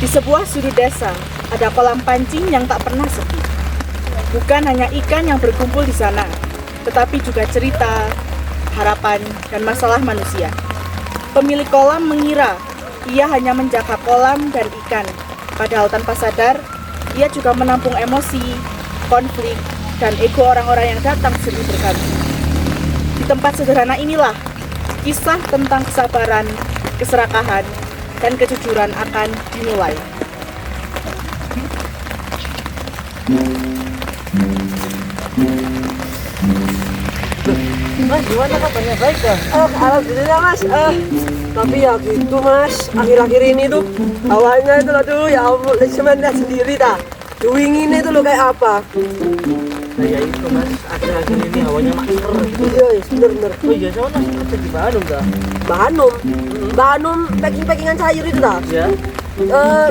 Di sebuah sudut desa, ada kolam pancing yang tak pernah sepi. Bukan hanya ikan yang berkumpul di sana, tetapi juga cerita, harapan, dan masalah manusia. Pemilik kolam mengira ia hanya menjaga kolam dan ikan, padahal tanpa sadar, ia juga menampung emosi, konflik, dan ego orang-orang yang datang silih berganti. Di tempat sederhana inilah, kisah tentang kesabaran, keserakahan, dan kejujuran akan dimulai. Mas, gimana kabarnya? Baik ya? Alhamdulillah mas. Tapi ya gitu mas, akhir-akhir ini tuh hawanya itu aduh ya ampun, cuma lihat sendiri dah. Dinginnya itu loh kayak apa? Nah ya itu mas, akhir-akhir ini hawanya masker gitu. Iya, bener-bener. Oh iya, sama mas kerja di Bandung dah. Bahanum packing-packingan sayur itu dah. Ya.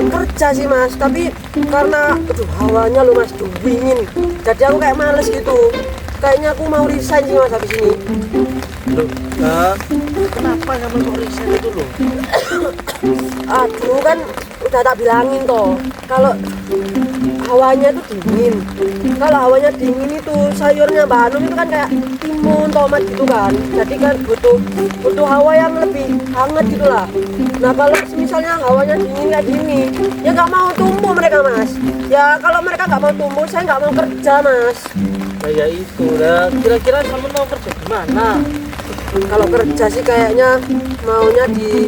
Kerja sih mas, tapi karena aduh hawanya loh mas, dingin. Jadi aku kayak males gitu. Kayaknya aku mau resign sih mas habis ini. Loh, kenapa kamu kok resign itu loh? Aduh kan udah tak bilangin toh, kalau hawanya itu dingin. Kalau hawanya dingin itu sayurnya Mbak Hanum itu kan kayak timun, tomat gitu kan. Jadi kan butuh hawa yang lebih hangat gitu lah. Nah kalau misalnya hawanya dingin kayak gini, ya nggak mau tumbuh mereka mas. Ya kalau mereka nggak mau tumbuh, saya nggak mau kerja mas. Nah ya itu dah. Kira-kira kamu mau kerja di mana? Kalau kerja sih kayaknya maunya di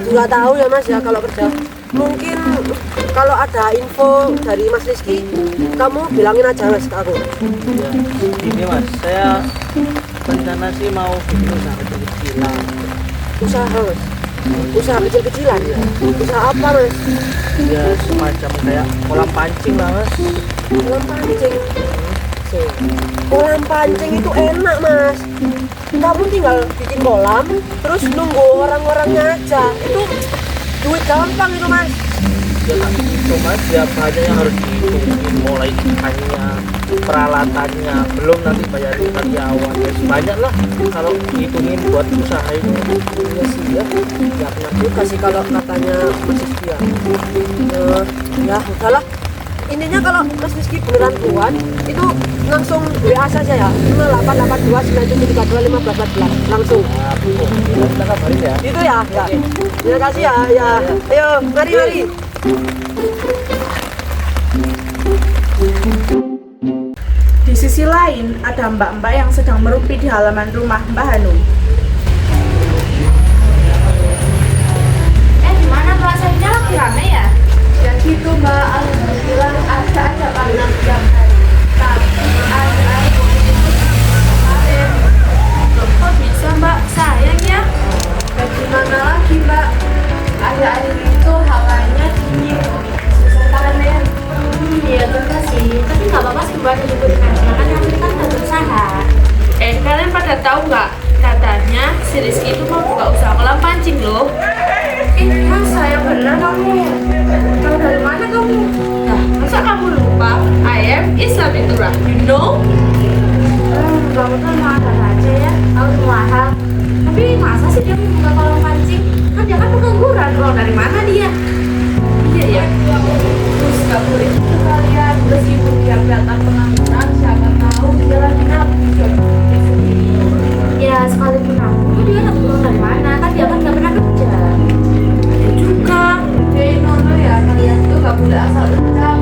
nggak tahu ya mas ya kalau kerja. Mungkin kalau ada info dari Mas Rizky, kamu bilangin aja mas ke aku. Ya, ini mas, saya rencana sih mau bikin usaha kecil-kecilan. Usaha mas? Usaha kecil-kecilan ya? Usaha apa mas? Ya semacam kayak kolam pancing lah mas. Kolam pancing? Kolam pancing itu enak mas. Kamu tinggal bikin kolam, terus nunggu orang-orangnya aja. Itu duit gampang itu mas. Ya kan itu mas, ya banyak yang harus dihitungin, mulai ikannya, peralatannya, belum nanti bayarin karyawan. Ya banyak lah kalau dihitungin buat usaha ini. Iya sih ya, ya benar juga sih kalau katanya Mas Rizky ya. Ya udahlah, intinya kalau Mas Rizky beneran kuat itu langsung WA saja ya, 088297321514 langsung. Kita kabarin ya. Itu ya, ya. Terima kasih ya, ya. Ayo, mari. Di sisi lain, ada mbak-mbak yang sedang merupi di halaman rumah Mbak Hanum. Gimana rasanya lagi rame ya? Ya gitu mbak, alhamdulillah ada aja panas tiap hari. Tapi ada kemarin. Loh, kok bisa mbak? Sayang ya. Ya gimana lagi mbak? Akhir-akhir itu hawanya dingin, susah panen. Iya juga sih. Tapi nggak apa-apa sih mbak disyukurin aja. Kan yang penting kan udah berusaha. Kalian pada tahu nggak? Katanya si Rizky itu mau buka usaha kolam pancing loh. Masa yang benar kamu? Tahu dari mana kamu? Nah, masa kamu lupa? I am Islamitura. You know? Kamu tuh mahal aja ya, tahu mahal. Tapi masa sih dia mau buka kolam pancing? Kan dia kan pengangguran. Uang dari mana dia? Iya ya. Terus gak boleh gitu kalian, meskipun dia kelihatan pengangguran, siapa tahu dia lagi nabung jodohnya sendiri. Ya sekalipun aku dia dapat uang dari mana? Kan dia kan nggak pernah kerja. Ya juga, nono ya, kalian tuh gak boleh asal ucap.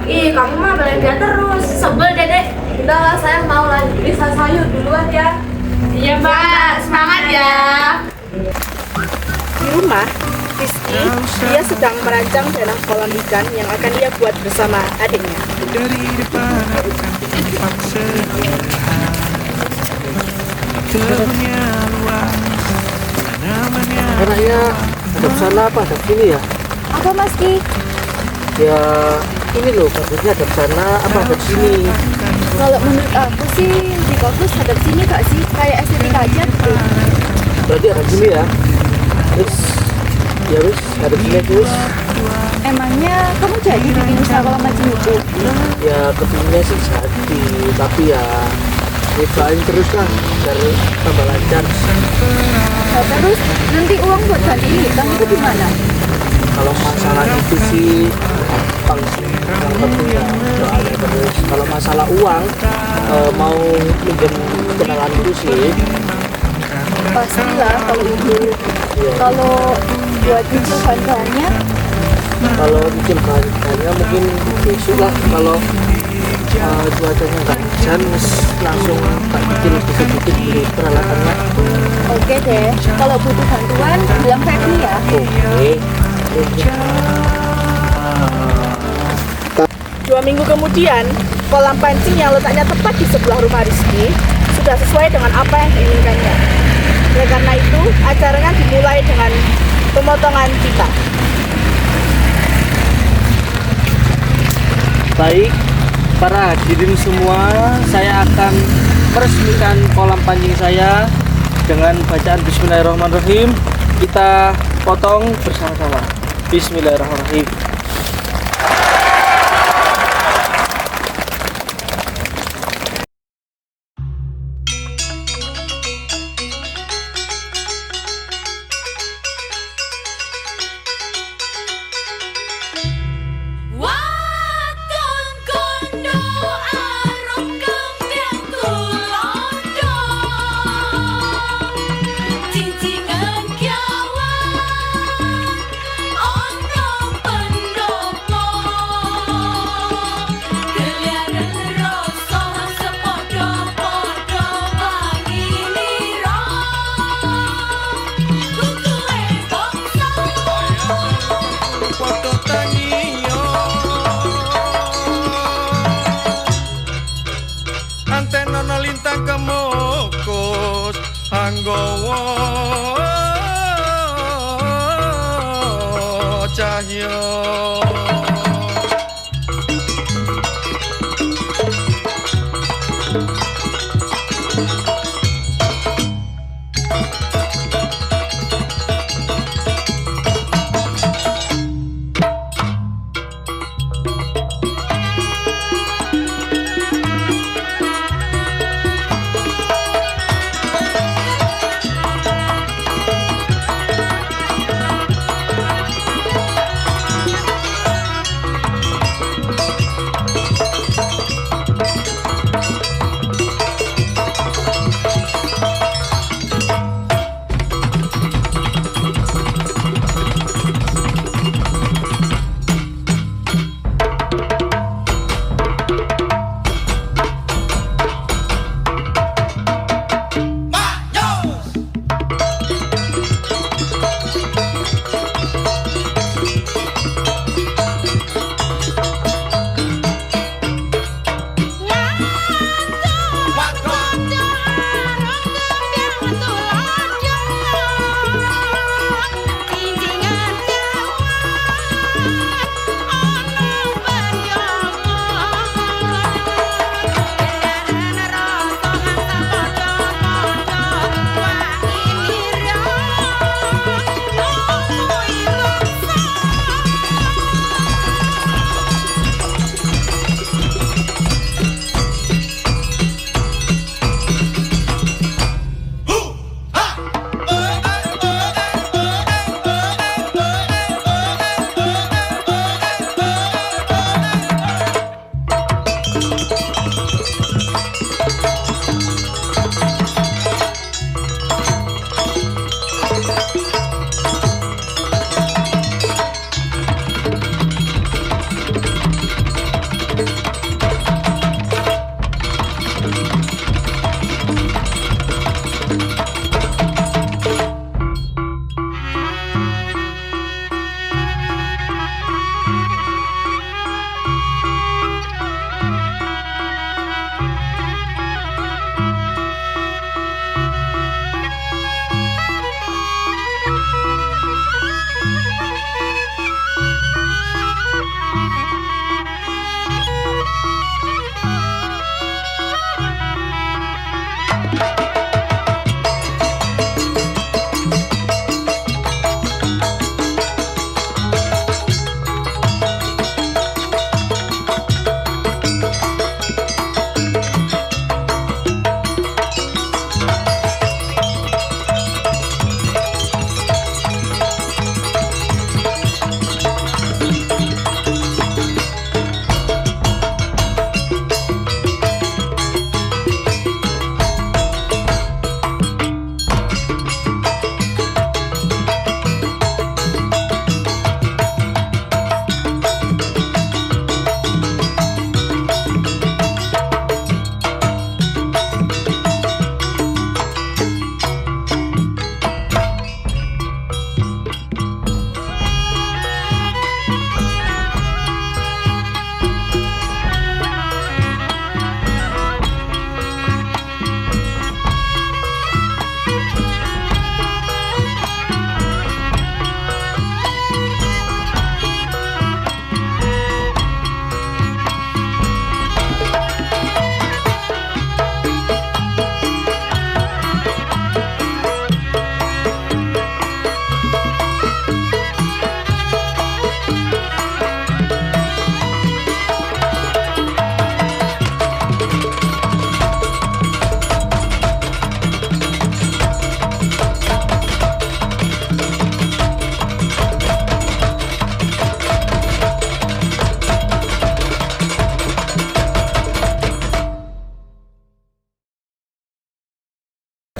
Ih, kamu mah belain dia terus. Sebel dedek. Udah lah, saya mau lanjut bisa sayur duluan ya. Iya mbak, semangat ya. Di rumah, Rizky, dia sedang merancang dalam kolam ikan yang akan dia buat bersama adiknya. Dari depan akan tampak sederhana, kebunnya luas, tanamannya Enaknya hadap sana apa hadap sini ya? Apa Mas Ki? Ya ini loh, bagusnya hadap sana apa hadap sini? Kalau menurut aku sih lebih bagus hadap sini gak sih? Kayak estetika aja gitu. Berarti hadap sini ya? Terus ya wis hadap sini aja wis. Emangnya kamu jadi bikin usaha kolam pancing itu? Ya kepinginnya sih jadi, tapi ya nyobain terus lah biar tambah lancar. Nah, terus nanti uang buat ganti ini, kamu itu gimana? Kalau masalah itu sih gampang sih, yang penting ya doanya terus. Kalau masalah uang mau pinjam kenalan itu sih Pastilah kalau itu. Kalau buat nyicil bahan-bahannya, kalau nyicil bahan-bahannya mungkin besok lah. Kalau cuacanya nggak hujan langsung tak kecil sedikit beli peralatannya. oke deh. Kalau butuh bantuan, bilang Febri ya. Oke. 2 minggu kemudian, kolam pancing yang letaknya tepat di sebelah rumah Rizky sudah sesuai dengan apa yang diinginkannya. Oleh karena itu, acaranya dimulai dengan pemotongan pita. Baik, para hadirin semua, saya akan meresmikan kolam pancing saya dengan bacaan Bismillahirrahmanirrahim. Kita potong bersama-sama. Bismillahirrahmanirrahim. Waton kondo arung kembang tulondo cincingan kiawan ono pendopo keliaran rasa sepodo-podo pangilira kukuwe bangsa Foto tangiyo antena no lintang kemukus anggowo cahyo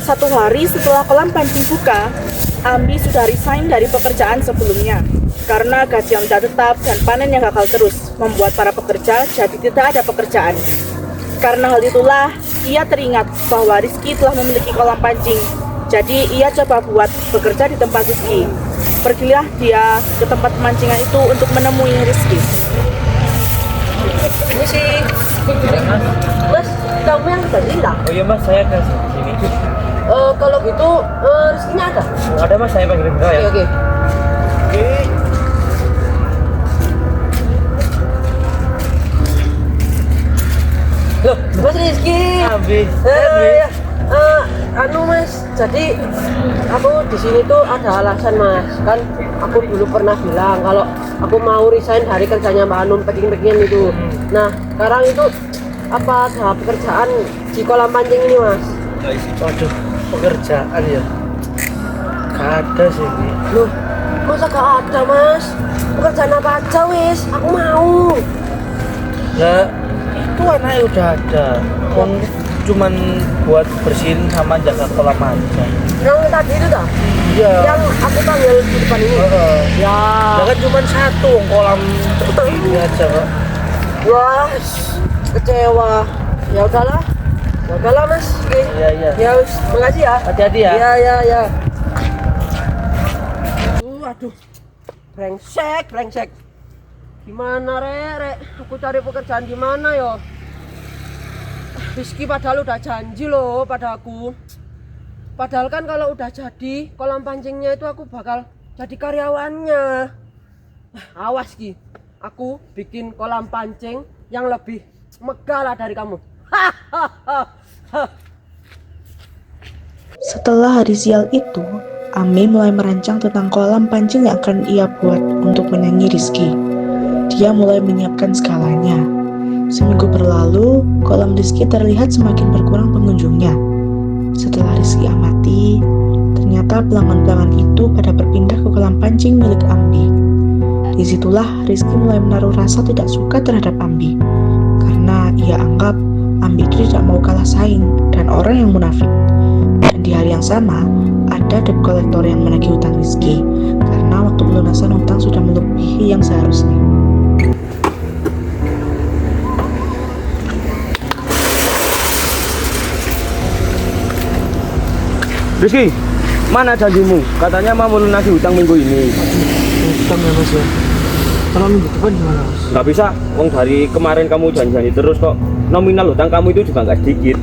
1 hari setelah kolam pancing buka, Ambi sudah resign dari pekerjaan sebelumnya. Karena gaji yang tidak tetap dan panen yang gagal terus, membuat para pekerja jadi tidak ada pekerjaan. Karena hal itulah, ia teringat bahwa Rizky telah memiliki kolam pancing. Jadi ia coba buat bekerja di tempat Rizky. Pergilah dia ke tempat pemancingan itu untuk menemui Rizky. Ini sih. Ya, Mas. Mas, kamu yang tadi enggak? Oh iya Mas, saya ke sini. Kalau gitu, Rizky-nya ada? Ada Mas, saya panggilin dulu ya. Oke. Oke. Loh, Mas Rizky. Habis. Ya. Mas, jadi aku di sini tuh ada alasan Mas. Kan aku dulu pernah bilang kalau aku mau resign dari kerjanya Mbak Anum packing-packingan itu. Nah, sekarang itu apa ada pekerjaan di kolam pancing ini Mas? Waduh, pekerjaan ya. Gak ada sih ini. Loh, masa gak ada Mas? Pekerjaan apa aja wis? Aku mau. Lah, itu anaknya udah ada. Cuman buat bersihin sama jaga kolam aja. Yang tadi itu dah? Iya. Yang aku panggil di depan ini? Ya. Lah kan cuma satu kolam ini aja kok. Wah, kecewa. Ya udahlah Mas. Oke. Iya. Ya wis, makasih ya. Hati-hati ya. Ya. Aduh. Brengsek. Gimana rek? Aku cari pekerjaan di mana yo? Rizky padahal udah janji loh pada aku. Padahal kan kalau udah jadi kolam pancingnya itu aku bakal jadi karyawannya. Awas Ki, aku bikin kolam pancing yang lebih megah lah dari kamu. Setelah hari sial itu, Ami mulai merancang tentang kolam pancing yang akan ia buat untuk menyanyi Rizky. Dia mulai menyiapkan skalanya. Seminggu berlalu, kolam Rizky terlihat semakin berkurang pengunjungnya. Setelah Rizky amati, ternyata pelanggan-pelanggan itu pada berpindah ke kolam pancing milik Ambi. Disitulah Rizky mulai menaruh rasa tidak suka terhadap Ambi, karena ia anggap Ambi itu tidak mau kalah saing dan orang yang munafik. Dan di hari yang sama, ada debt collector yang menagih hutang Rizky, karena waktu pelunasan hutang sudah melebihi yang seharusnya. Rizky, mana janjimu? Katanya mau melunasi hutang minggu ini. Hutang ya Mas ya. Kalau minggu depan gimana Mas? Gak bisa, wong dari kemarin kamu janji terus kok. Nominal hutang kamu itu juga gak sedikit.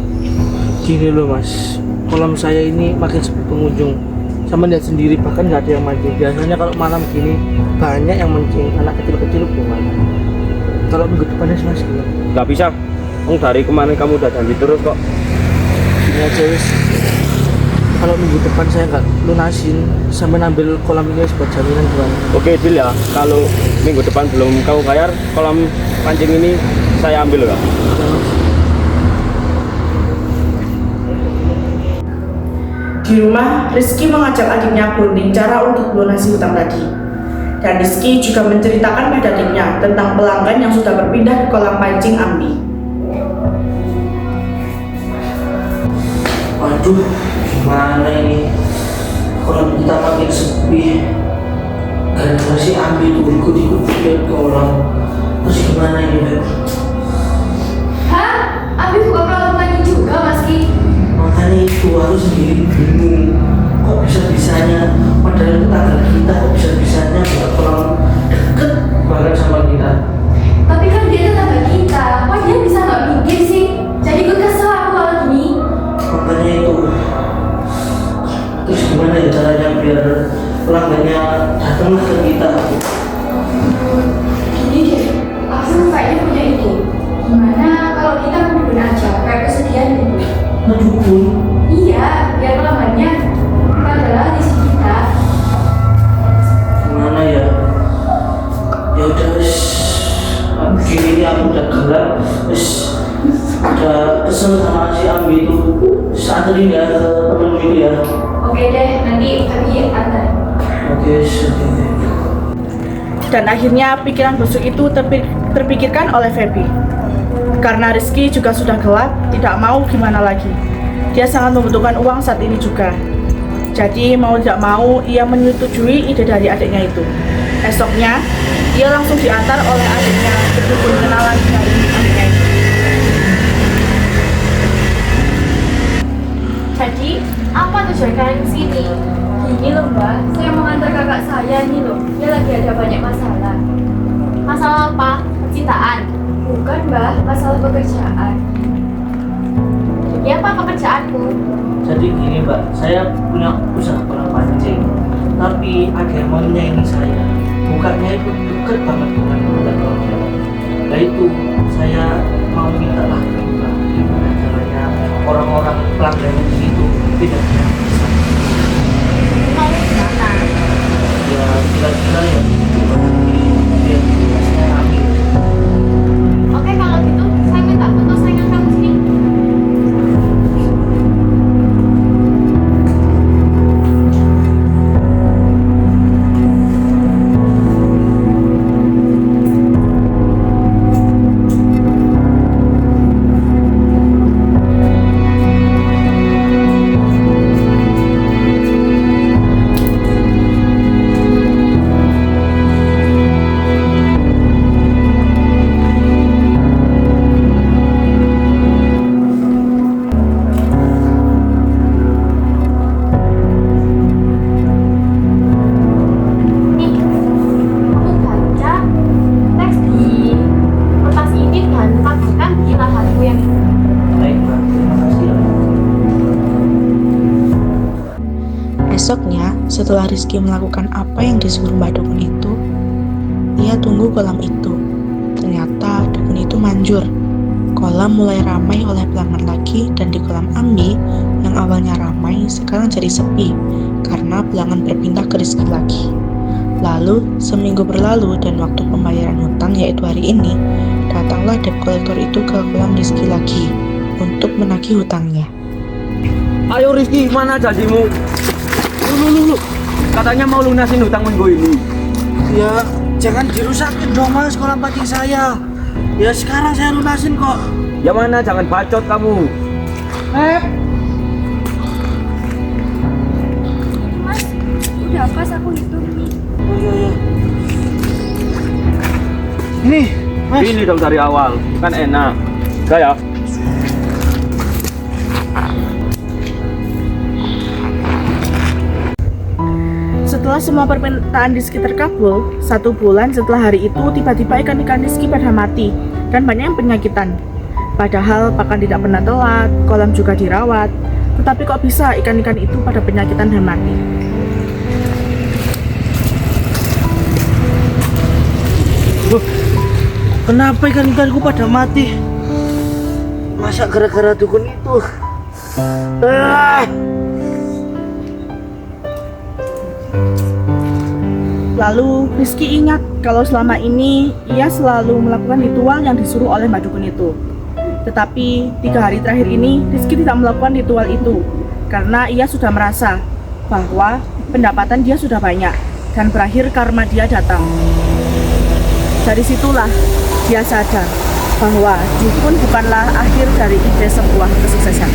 Gini loh Mas, kolam saya ini makin sepi pengunjung. Sama lihat sendiri, bahkan nggak ada yang mancing. Biasanya kalau malam gini banyak yang mancing, anak kecil-kecil gimana? Kalau minggu depannya Mas gimana? Gak bisa, wong dari kemarin kamu udah janji terus kok. Gini aja wis. Kalau minggu depan saya nggak lunasin sampai ngambil kolam ini sebuat jaminan gimana? Oke, deal ya. Kalau minggu depan belum kamu bayar, kolam pancing ini saya ambil ya. Di rumah, Rizky mengajak adiknya berunding cara untuk melunasi hutang tadi. Dan Rizky juga menceritakan pada adiknya tentang pelanggan yang sudah berpindah ke kolam pancing Ambi. Waduh, gimana ini? Kolam kita makin sepi. Gara-gara si Ambi itu ikut-ikut lihat kolam. Terus gimana ini, Beb? Hah? Abi buka kolam lagi juga, Mas Ki? Makanya itu harus sendiri bingung. Kok bisa-bisanya padahal tetangga kita kok bisa-bisanya buat kolam deket banget sama kita. Tapi kan dia tetangga kita. Kok dia bisa nggak mikir sih? Jadi gue kesel aku kalau gini. Makanya itu. Terus gimana ya caranya biar pelanggannya datang ke kita? Gini deh, aku kayaknya punya ide. Gimana kalau kita ngedukun aja kayak kesedihan gitu? Ngedukun? Iya, biar pelanggannya adalah di sini kita. Gimana ya? Ya udah wis. Begini ini aku udah gerak. Wis udah kesel sama si Ambi itu. Saat ini ya ke temen itu ya. Oke deh, nanti kami antar. Oke, oke. Dan akhirnya pikiran busuk itu terpikirkan oleh Feby. Karena Rizky juga sudah gelap, tidak mau gimana lagi. Dia sangat membutuhkan uang saat ini juga. Jadi mau tidak mau ia menyetujui ide dari adiknya itu. Esoknya, ia langsung diantar oleh adiknya ke dukun kenalan dari adiknya itu. Jadi, apa tujuan kalian kesini? Gini loh mbak, saya mau antar kakak saya nih loh. Dia lagi ada banyak masalah. Masalah apa? Percintaan? Bukan mbak, masalah pekerjaan. Jadi apa pekerjaanmu? Jadi gini mbak, saya punya usaha kolam pancing, tapi ada yang mau menyaingi saya. Bukannya itu dekat banget dengan kolam pancing. Nah itu saya mau minta lah mbak, gimana caranya orang-orang pelanggan di situ tidak bisa. Mau gimana? Ya kira-kira ya biar saya rame. Oke, kalau gitu saya minta foto saingan kamu sini. Nih, kamu baca teks di kertas ini dan taburkan di lahanmu yang itu. Baik mbak, terima kasih ya. Esoknya, setelah Rizky melakukan apa yang disuruh Mbak Dukun itu, ia tunggu kolam itu. Ternyata dukun itu manjur. Kolam mulai ramai oleh pelanggan lagi dan di kolam Ambi yang awalnya ramai sekarang jadi sepi karena pelanggan berpindah ke Rizky lagi. Lalu, seminggu berlalu dan waktu pembayaran hutang yaitu hari ini, datanglah debt collector itu ke kolam Rizky lagi untuk menagih hutangnya. Ayo Rizky, mana janjimu? Lu. Katanya mau lunasin hutang gue ini. Ya, jangan dirusakin dong mas kolam pancing saya. Ya sekarang saya lunasin kok. Ya mana, jangan bacot kamu. Mas, udah pas aku hitung nih. Oh iya. Ini, mas. Ini dong dari awal, kan enak. Saya. Setelah semua permintaan Rizky terkabul, 1 bulan setelah hari itu tiba-tiba ikan-ikan Rizky pada mati dan banyak yang penyakitan. Padahal pakan tidak pernah telat, kolam juga dirawat, tetapi kok bisa ikan-ikan itu pada penyakitan dan mati? Kenapa ikan-ikanku pada mati? Masa gara-gara dukun itu? Lalu Rizky ingat kalau selama ini ia selalu melakukan ritual yang disuruh oleh Mbak Dukun itu. Tetapi 3 hari terakhir ini Rizky tidak melakukan ritual itu karena ia sudah merasa bahwa pendapatan dia sudah banyak dan berakhir karma dia datang. Dari situlah dia sadar bahwa dukun bukanlah akhir dari ide sebuah kesuksesan.